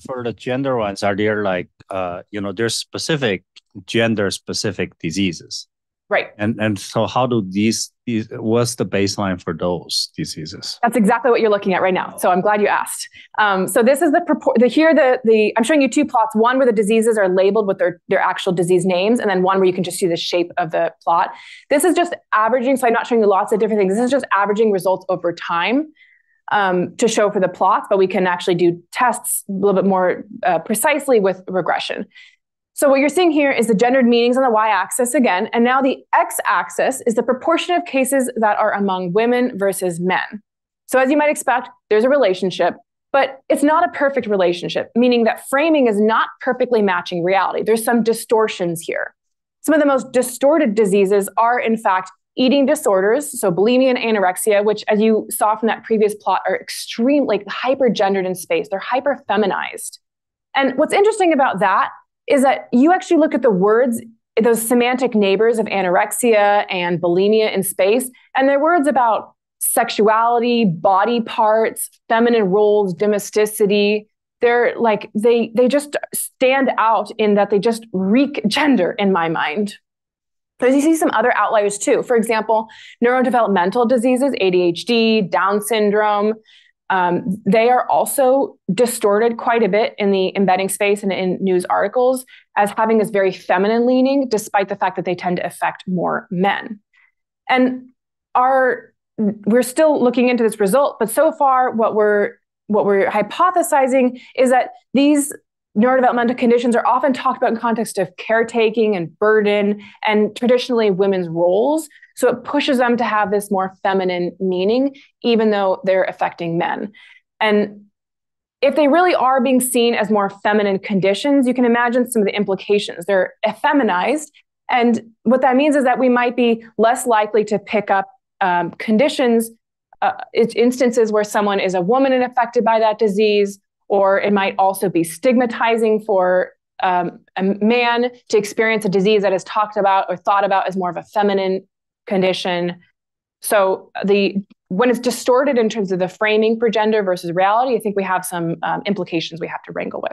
For the gender ones, are there like, there's specific gender-specific diseases? Right. And so how do these what's the baseline for those diseases? That's exactly what you're looking at right now. So I'm glad you asked. So this is I'm showing you two plots, one where the diseases are labeled with their actual disease names, and then one where you can just see the shape of the plot. This is just averaging. So I'm not showing you lots of different things. This is just averaging results over time to show for the plots, but we can actually do tests a little bit more precisely with regression. So what you're seeing here is the gendered meanings on the y-axis again, and now the x-axis is the proportion of cases that are among women versus men. So as you might expect, there's a relationship, but it's not a perfect relationship, meaning that framing is not perfectly matching reality. There's some distortions here. Some of the most distorted diseases are, in fact, eating disorders, so bulimia and anorexia, which, as you saw from that previous plot, are extreme, like hyper-gendered in space. They're hyper-feminized. And what's interesting about that is that you actually look at the words, those semantic neighbors of anorexia and bulimia in space, and they're words about sexuality, body parts, feminine roles, domesticity. They're like, they just stand out in that they just reek gender in my mind. But you see some other outliers too. For example, neurodevelopmental diseases, ADHD, Down syndrome, they are also distorted quite a bit in the embedding space and in news articles as having this very feminine leaning, despite the fact that they tend to affect more men. And we're still looking into this result, but so far what we're hypothesizing is that these neurodevelopmental conditions are often talked about in context of caretaking and burden and traditionally women's roles. So it pushes them to have this more feminine meaning, even though they're affecting men. And if they really are being seen as more feminine conditions, you can imagine some of the implications. They're effeminized. And what that means is that we might be less likely to pick up conditions, instances where someone is a woman and affected by that disease, or it might also be stigmatizing for a man to experience a disease that is talked about or thought about as more of a feminine condition. So when it's distorted in terms of the framing for gender versus reality, I think we have some implications we have to wrangle with.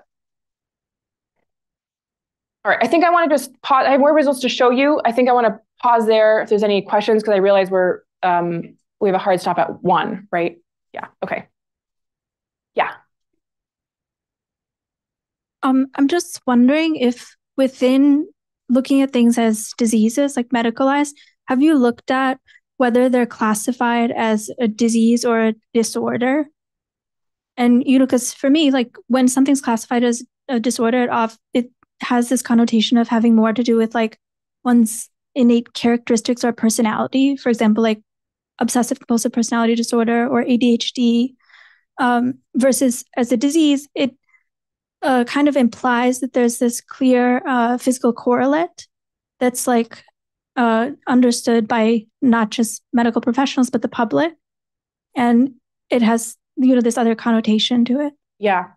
All right, I think I want to just pause. I have more results to show you. I think I want to pause there if there's any questions, because I realize we have a hard stop at 1, right? Yeah, okay. Yeah. I'm just wondering if within looking at things as diseases, like medicalized, have you looked at whether they're classified as a disease or a disorder? And, because for me, like when something's classified as a disorder, it has this connotation of having more to do with like one's innate characteristics or personality. For example, like obsessive compulsive personality disorder or ADHD, versus as a disease, it kind of implies that there's this clear physical correlate that's like understood by not just medical professionals, but the public. And it has, this other connotation to it. Yeah,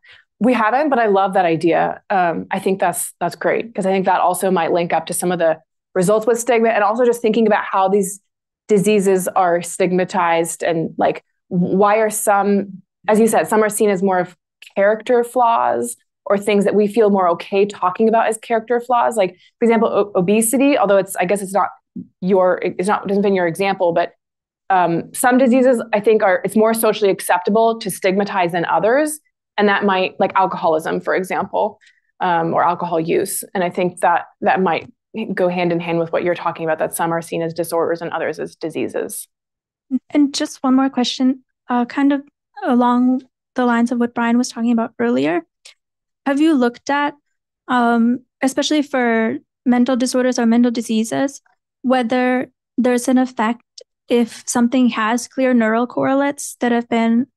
we haven't, but I love that idea. I think that's great, because I think that also might link up to some of the results with stigma, and also just thinking about how these diseases are stigmatized, and like why are some, as you said, some are seen as more of character flaws or things that we feel more okay talking about as character flaws. Like, for example, obesity, although doesn't fit in your example, but some diseases I think it's more socially acceptable to stigmatize than others. And that might, like alcoholism, for example, or alcohol use. And I think that might go hand in hand with what you're talking about, that some are seen as disorders and others as diseases. And just one more question, kind of along the lines of what Brian was talking about earlier. Have you looked at, especially for mental disorders or mental diseases, whether there's an effect if something has clear neural correlates that have been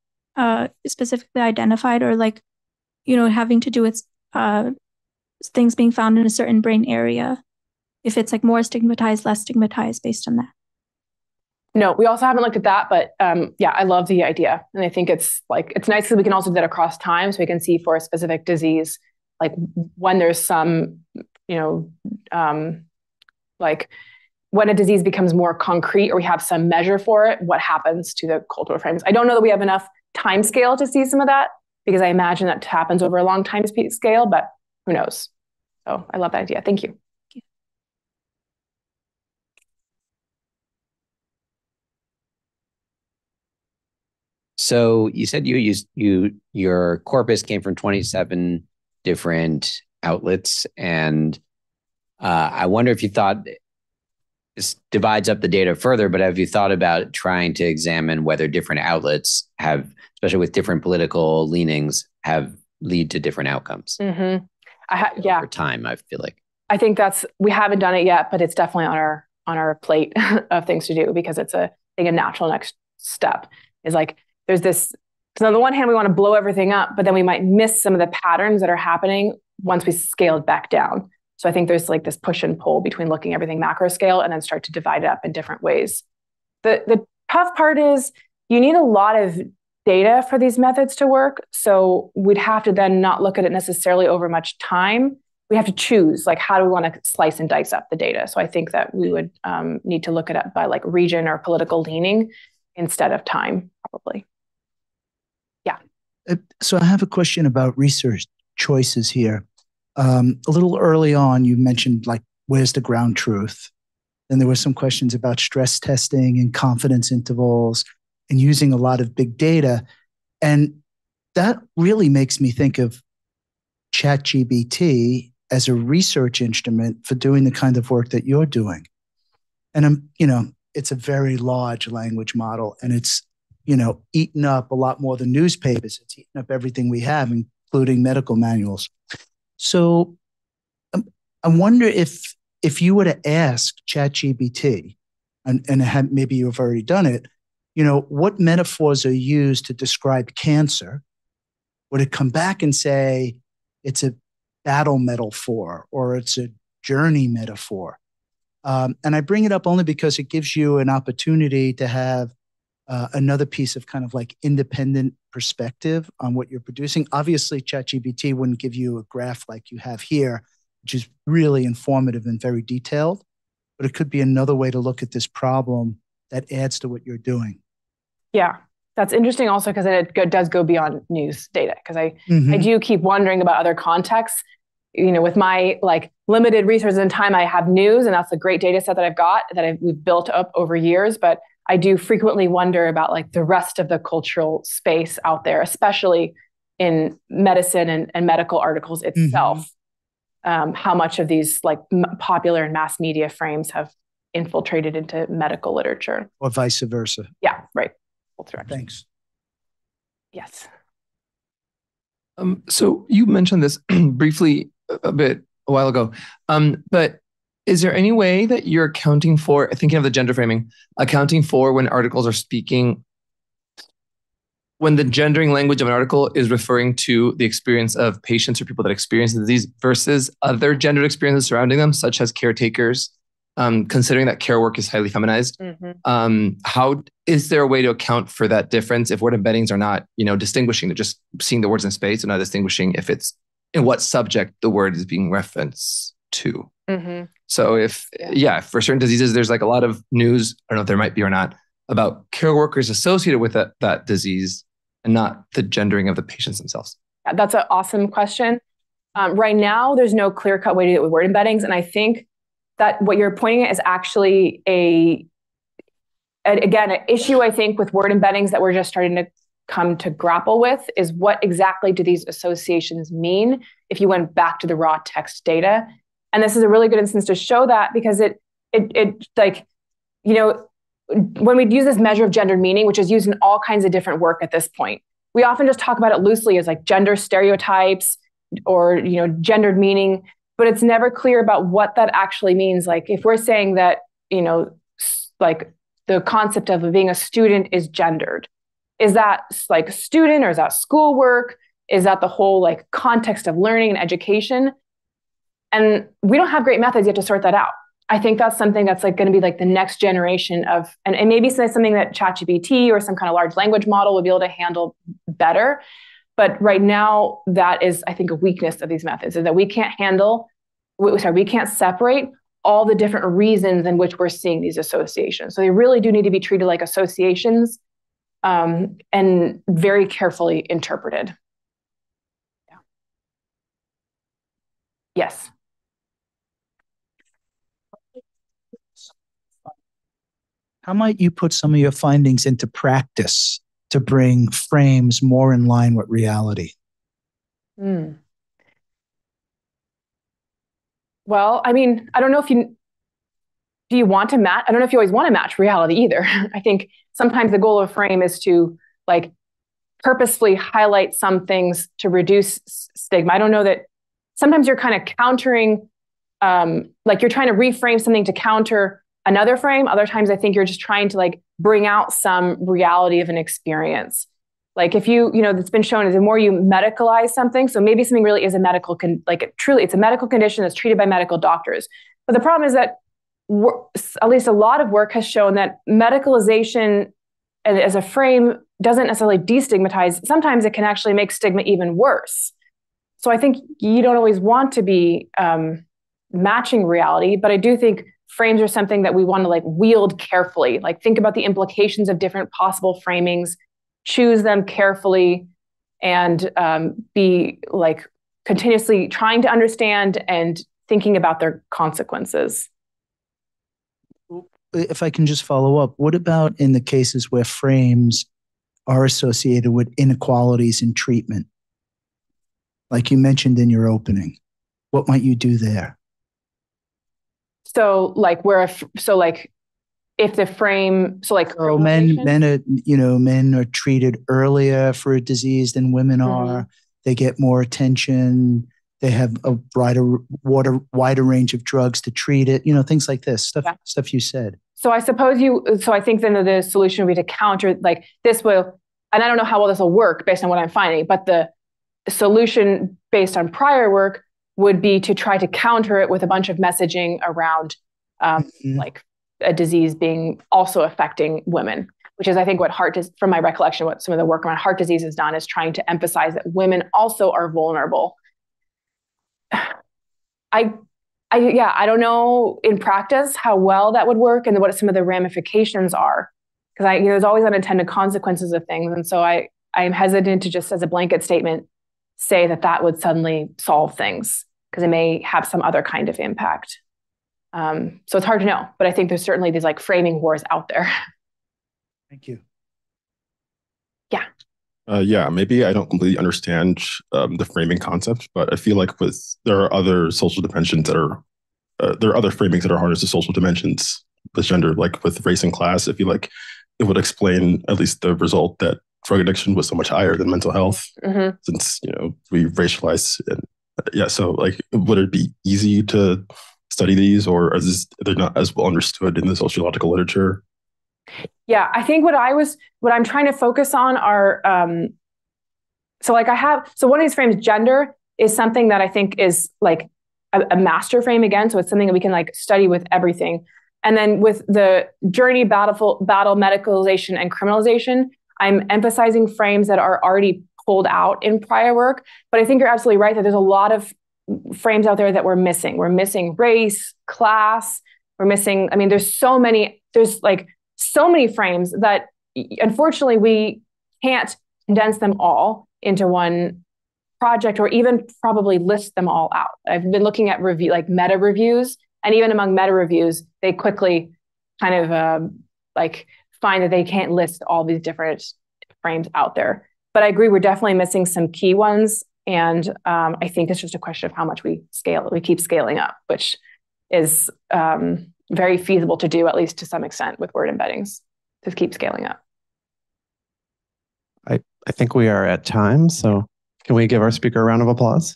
specifically identified, or like, having to do with things being found in a certain brain area, if it's like more stigmatized, less stigmatized based on that? No, we also haven't looked at that, but yeah, I love the idea. And I think it's nice because we can also do that across time. So we can see for a specific disease, like when there's some, like when a disease becomes more concrete or we have some measure for it, what happens to the cultural frames. I don't know that we have enough time scale to see some of that, because I imagine that happens over a long time scale, but who knows? So I love that idea. Thank you. So you said your corpus came from 27 different outlets, and I wonder if you thought this divides up the data further, but have you thought about trying to examine whether different outlets have, especially with different political leanings, have lead to different outcomes? Mm-hmm. Over time, I feel like. I think we haven't done it yet, but it's definitely on our plate of things to do, because it's a natural next step is like, there's this, because on the one hand, we want to blow everything up, but then we might miss some of the patterns that are happening once we scale it back down. So I think there's like this push and pull between looking everything macro scale and then start to divide it up in different ways. The tough part is you need a lot of data for these methods to work. So we'd have to then not look at it necessarily over much time. We have to choose, like, how do we want to slice and dice up the data? So I think that we would need to look at it by like region or political leaning instead of time, probably. Yeah. So I have a question about research choices here. A little early on, you mentioned like, where's the ground truth? Then there were some questions about stress testing and confidence intervals and using a lot of big data. And that really makes me think of ChatGPT as a research instrument for doing the kind of work that you're doing. And it's a very large language model, and it's, eaten up a lot more than newspapers. It's eaten up everything we have, including medical manuals. So I wonder if you were to ask ChatGPT, and maybe you've already done it, what metaphors are used to describe cancer? Would it come back and say it's a battle metaphor or it's a journey metaphor? And I bring it up only because it gives you an opportunity to have another piece of kind of like independent perspective on what you're producing. Obviously, ChatGPT wouldn't give you a graph like you have here, which is really informative and very detailed, but it could be another way to look at this problem that adds to what you're doing. Yeah, that's interesting also because it does go beyond news data, because I do keep wondering about other contexts. With my like limited resources and time, I have news, and that's a great data set that I've got that we've built up over years. But I do frequently wonder about like the rest of the cultural space out there, especially in medicine and medical articles itself. How much of these like popular and mass media frames have infiltrated into medical literature, or vice versa. Yeah, right. Both directions. Thanks. Yes. So you mentioned this briefly a while ago, but is there any way that you're accounting for, thinking of the gender framing, accounting for when articles are speaking, when the gendering language of an article is referring to the experience of patients or people that experience the disease versus other gendered experiences surrounding them, such as caretakers, considering that care work is highly feminized? How is there a way to account for that difference if word embeddings are not, distinguishing, they're just seeing the words in space and not distinguishing if it's in what subject the word is being referenced to? So if for certain diseases, there's like a lot of news, I don't know if there might be or not, about care workers associated with that disease and not the gendering of the patients themselves. Yeah, that's an awesome question. Right now, there's no clear-cut way to do it with word embeddings. And I think that what you're pointing at is actually an issue, I think, with word embeddings that we're just starting to come to grapple with is what exactly do these associations mean if you went back to the raw text data? And this is a really good instance to show that, because it like, when we use this measure of gendered meaning, which is used in all kinds of different work at this point, we often just talk about it loosely as like gender stereotypes or, gendered meaning, but it's never clear about what that actually means. Like if we're saying that, like the concept of being a student is gendered, is that like student or is that schoolwork? Is that the whole like context of learning and education? And we don't have great methods yet to sort that out. I think that's something that's like going to be like the next generation of, and maybe something that ChatGPT or some kind of large language model will be able to handle better. But right now, that is, I think, a weakness of these methods, is that we can't separate all the different reasons in which we're seeing these associations. So they really do need to be treated like associations and very carefully interpreted. Yeah. Yes. How might you put some of your findings into practice to bring frames more in line with reality? Well, I mean, I don't know if do you want to match? I don't know if you always want to match reality either. I think sometimes the goal of a frame is to like purposefully highlight some things to reduce stigma. I don't know that sometimes you're kind of countering, like you're trying to reframe something to counter another frame. Other times I think you're just trying to like bring out some reality of an experience. Like if it's been shown is the more you medicalize something, so maybe something really is a medical, it's a medical condition that's treated by medical doctors. But the problem is that at least a lot of work has shown that medicalization as a frame doesn't necessarily destigmatize. Sometimes it can actually make stigma even worse. So I think you don't always want to be matching reality, but I do think frames are something that we want to like wield carefully. Like think about the implications of different possible framings, choose them carefully, and be like continuously trying to understand and thinking about their consequences. If I can just follow up, what about in the cases where frames are associated with inequalities in treatment? Like you mentioned in your opening, what might you do there? So like if the frame, men are treated earlier for a disease than women are. They get more attention. They have a wider range of drugs to treat it. Things like this stuff you said. So I think then the solution would be to counter like this will, and I don't know how well this will work based on what I'm finding, but the solution based on prior work would be to try to counter it with a bunch of messaging around like a disease being also affecting women, which is I think from my recollection, what some of the work around heart disease has done is trying to emphasize that women also are vulnerable. I don't know in practice how well that would work and what some of the ramifications are, because there's always unintended consequences of things, and so I'm hesitant to just as a blanket statement say that would suddenly solve things, because it may have some other kind of impact. So it's hard to know, but I think there's certainly these like framing wars out there. Thank you. Yeah, maybe I don't completely understand the framing concept, but I feel like there are other social dimensions that are, there are other framings that are harnessed to social dimensions with gender, like with race and class. I feel like it would explain at least the result that drug addiction was so much higher than mental health, since we racialize. And so like, would it be easy to study these, or they're not as well understood in the sociological literature? Yeah, I think what I'm trying to focus on are, so one of these frames, gender, is something that I think is like a master frame again. So it's something that we can like study with everything. And then with the journey, battle, medicalization, and criminalization, I'm emphasizing frames that are already pulled out in prior work. But I think you're absolutely right that there's a lot of frames out there that we're missing. We're missing race, class. We're missing, there's so many frames that unfortunately we can't condense them all into one project, or even probably list them all out. I've been looking at meta reviews, and even among meta reviews, they quickly kind of find that they can't list all these different frames out there. But I agree, we're definitely missing some key ones. And I think it's just a question of how much we keep scaling up, which is very feasible to do, at least to some extent, with word embeddings, to keep scaling up. I think we are at time, so can we give our speaker a round of applause?